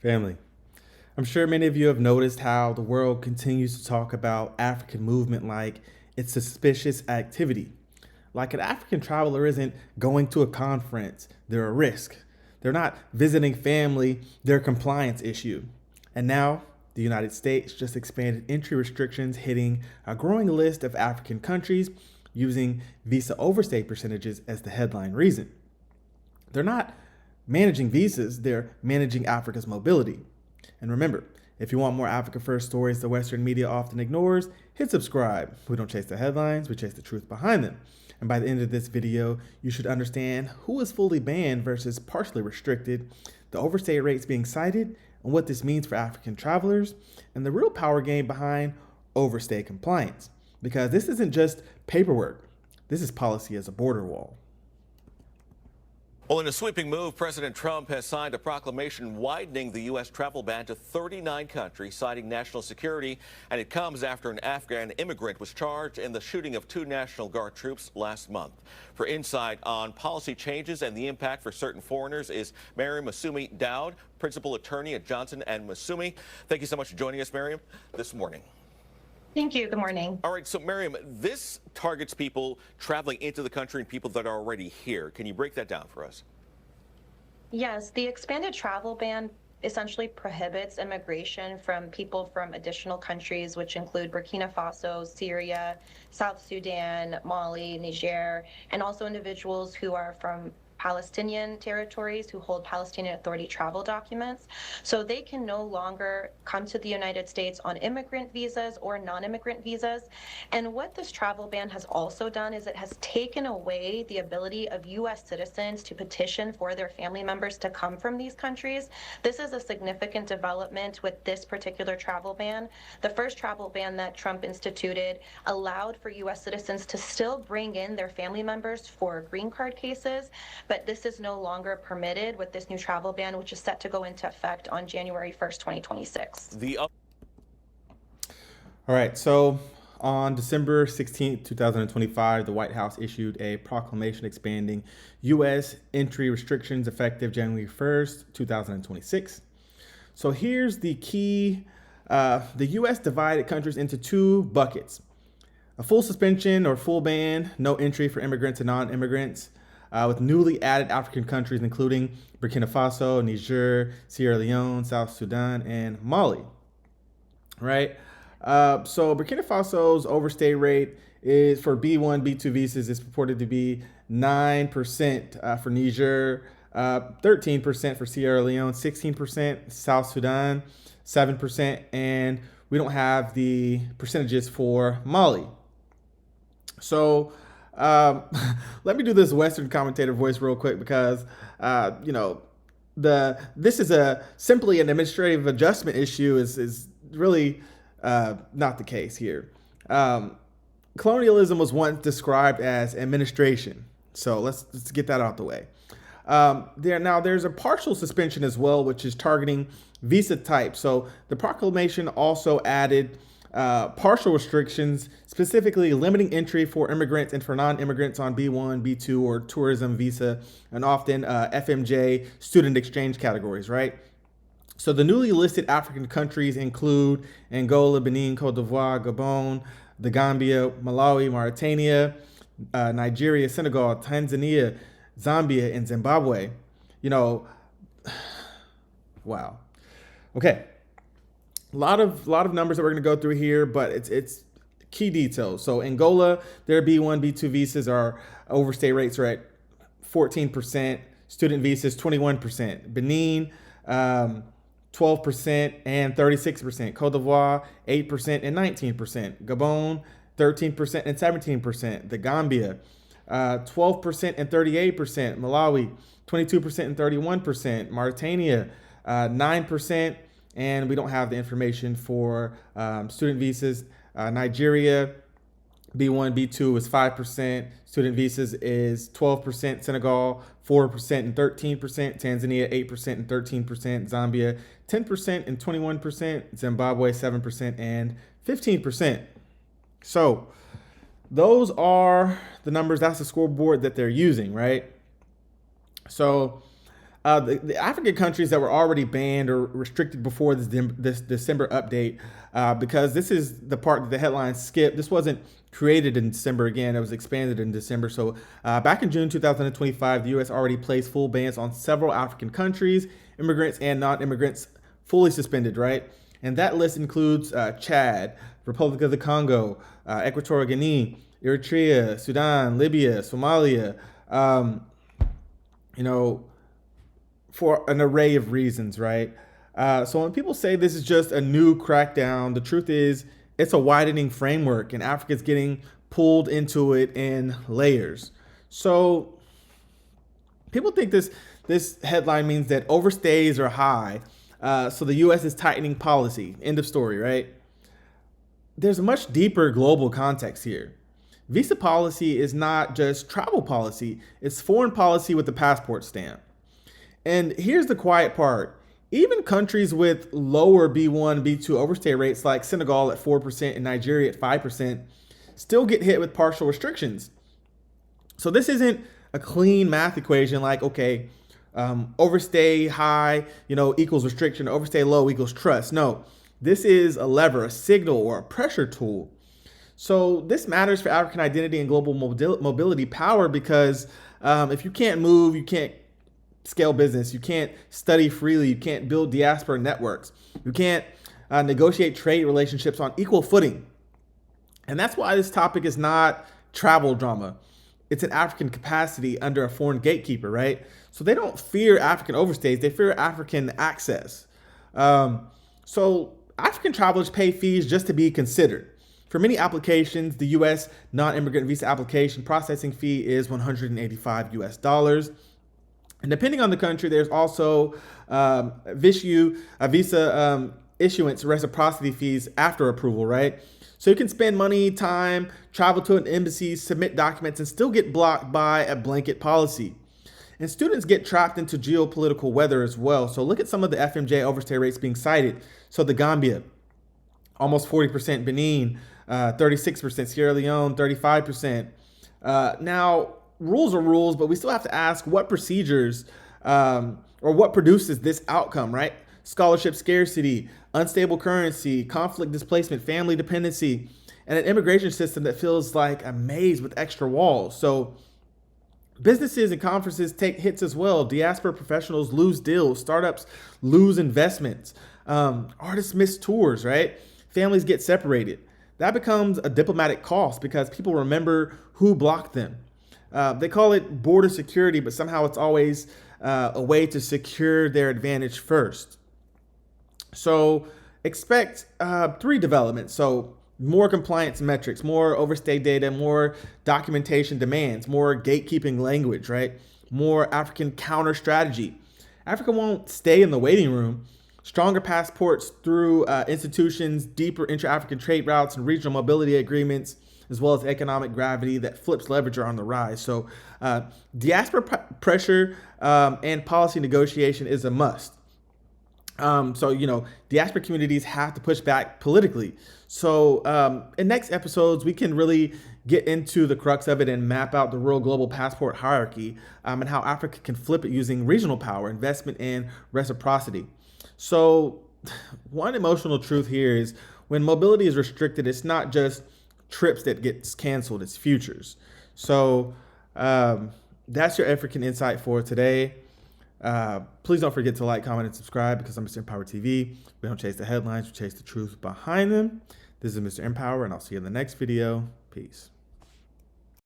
Family. I'm sure many of you have noticed how the world continues to talk about African movement like it's suspicious activity. Like an African traveler isn't going to a conference, they're a risk. They're not visiting family, they're a compliance issue. And now, the United States just expanded entry restrictions, hitting a growing list of African countries using visa overstay percentages as the headline reason. They're not managing visas, they're managing Africa's mobility. And remember, if you want more Africa First stories the Western media often ignores, hit subscribe. We don't chase the headlines, we chase the truth behind them. And by the end of this video, you should understand who is fully banned versus partially restricted, the overstay rates being cited, and what this means for African travelers, and the real power game behind overstay compliance. Because this isn't just paperwork, this is policy as a border wall. Well, in a sweeping move, President Trump has signed a proclamation widening the U.S. travel ban to 39 countries, citing national security, and it comes after an Afghan immigrant was charged in the shooting of 2 National Guard troops last month. For insight on policy changes and the impact for certain foreigners is Miriam Masumi Dowd, principal attorney at Johnson and Masumi. Thank you so much for joining us, Miriam, this morning. Thank you. Good morning. All right, so Miriam, this targets people traveling into the country and people that are already here. Can you break that down for us? Yes, the expanded travel ban essentially prohibits immigration from people from additional countries, which include Burkina Faso, Syria, South Sudan, Mali, Niger, and also individuals who are from Palestinian territories who hold Palestinian Authority travel documents. So they can no longer come to the United States on immigrant visas or non-immigrant visas. And what this travel ban has also done is it has taken away the ability of U.S. citizens to petition for their family members to come from these countries. This is a significant development with this particular travel ban. The first travel ban that Trump instituted allowed for U.S. citizens to still bring in their family members for green card cases, but this is no longer permitted with this new travel ban, which is set to go into effect on January 1st, 2026. All right, so on December 16th, 2025, the White House issued a proclamation expanding U.S. entry restrictions effective January 1st, 2026. So here's the key. The U.S. divided countries into 2 buckets: a full suspension or full ban, no entry for immigrants and non-immigrants, with newly added African countries, including Burkina Faso, Niger, Sierra Leone, South Sudan, and Mali. Right? So Burkina Faso's overstay rate is for B1, B2 visas is purported to be 9% for Niger, 13% for Sierra Leone, 16% South Sudan, 7%, and we don't have the percentages for Mali. So let me do this Western commentator voice real quick because, this is simply an administrative adjustment issue is really not the case here. Colonialism was once described as administration. So let's get that out the way. There's a partial suspension as well, which is targeting visa type. So the proclamation also added partial restrictions, specifically limiting entry for immigrants and for non-immigrants on B1, B2, or tourism visa, and often FMJ student exchange categories, right? So the newly listed African countries include Angola, Benin, Cote d'Ivoire, Gabon, the Gambia, Malawi, Mauritania, Nigeria, Senegal, Tanzania, Zambia, and Zimbabwe. Wow. Okay. A lot of numbers that we're going to go through here, but it's key details. So Angola, their B1, B2 visas are overstay rates are at 14%, student visas 21%, Benin 12% and 36%, Cote d'Ivoire 8% and 19%, Gabon 13% and 17%, the Gambia 12% and 38%, Malawi 22% and 31%, Mauritania 9%. And we don't have the information for student visas. Nigeria, B1, B2 is 5%. Student visas is 12%. Senegal, 4% and 13%. Tanzania, 8% and 13%. Zambia, 10% and 21%. Zimbabwe, 7% and 15%. So those are the numbers. That's the scoreboard that they're using, right? So The African countries that were already banned or restricted before this December update, because this is the part that the headlines skip. This wasn't created in December again, it was expanded in December. So back in June 2025, the U.S. already placed full bans on several African countries, immigrants and non-immigrants fully suspended, right? And that list includes Chad, Republic of the Congo, Equatorial Guinea, Eritrea, Sudan, Libya, Somalia, for an array of reasons, right? So when people say this is just a new crackdown, the truth is it's a widening framework and Africa's getting pulled into it in layers. So people think this headline means that overstays are high. So the U.S. is tightening policy. End of story, right? There's a much deeper global context here. Visa policy is not just travel policy, it's foreign policy with the passport stamp. And here's the quiet part. Even countries with lower B1, B2 overstay rates like Senegal at 4% and Nigeria at 5% still get hit with partial restrictions. So this isn't a clean math equation like, okay, overstay high, equals restriction, overstay low equals trust. No, this is a lever, a signal, or a pressure tool. So this matters for African identity and global mobility power because if you can't move, you can't scale business, you can't study freely, you can't build diaspora networks, you can't negotiate trade relationships on equal footing. And that's why this topic is not travel drama. It's an African capacity under a foreign gatekeeper, right? So they don't fear African overstays, they fear African access. So African travelers pay fees just to be considered. For many applications, the U.S. non-immigrant visa application processing fee is $185. And depending on the country, there's also visa issuance reciprocity fees after approval, right? So you can spend money, time, travel to an embassy, submit documents, and still get blocked by a blanket policy. And students get trapped into geopolitical weather as well. So look at some of the FMJ overstay rates being cited. So the Gambia, almost 40%, Benin, 36%, Sierra Leone, 35%. Now, rules are rules, but we still have to ask what procedures or what produces this outcome, right? Scholarship scarcity, unstable currency, conflict displacement, family dependency, and an immigration system that feels like a maze with extra walls. So businesses and conferences take hits as well. Diaspora professionals lose deals, startups lose investments, artists miss tours, right? Families get separated. That becomes a diplomatic cost because people remember who blocked them. They call it border security, but somehow it's always a way to secure their advantage first. So expect three developments. So more compliance metrics, more overstay data, more documentation demands, more gatekeeping language, right? More African counter strategy. Africa won't stay in the waiting room. Stronger passports through institutions, deeper intra-African trade routes and regional mobility agreements, as well as economic gravity that flips leverage are on the rise. So diaspora pressure and policy negotiation is a must. Diaspora communities have to push back politically. So in next episodes, we can really get into the crux of it and map out the real global passport hierarchy and how Africa can flip it using regional power, investment, and reciprocity. So one emotional truth here is when mobility is restricted, it's not just trips that gets canceled, it's futures. So that's your African insight for today. Please don't forget to like, comment, and subscribe because I'm Mr. Empower TV. We don't chase the headlines, we chase the truth behind them. This is Mr. Empower, and I'll see you in the next video. Peace.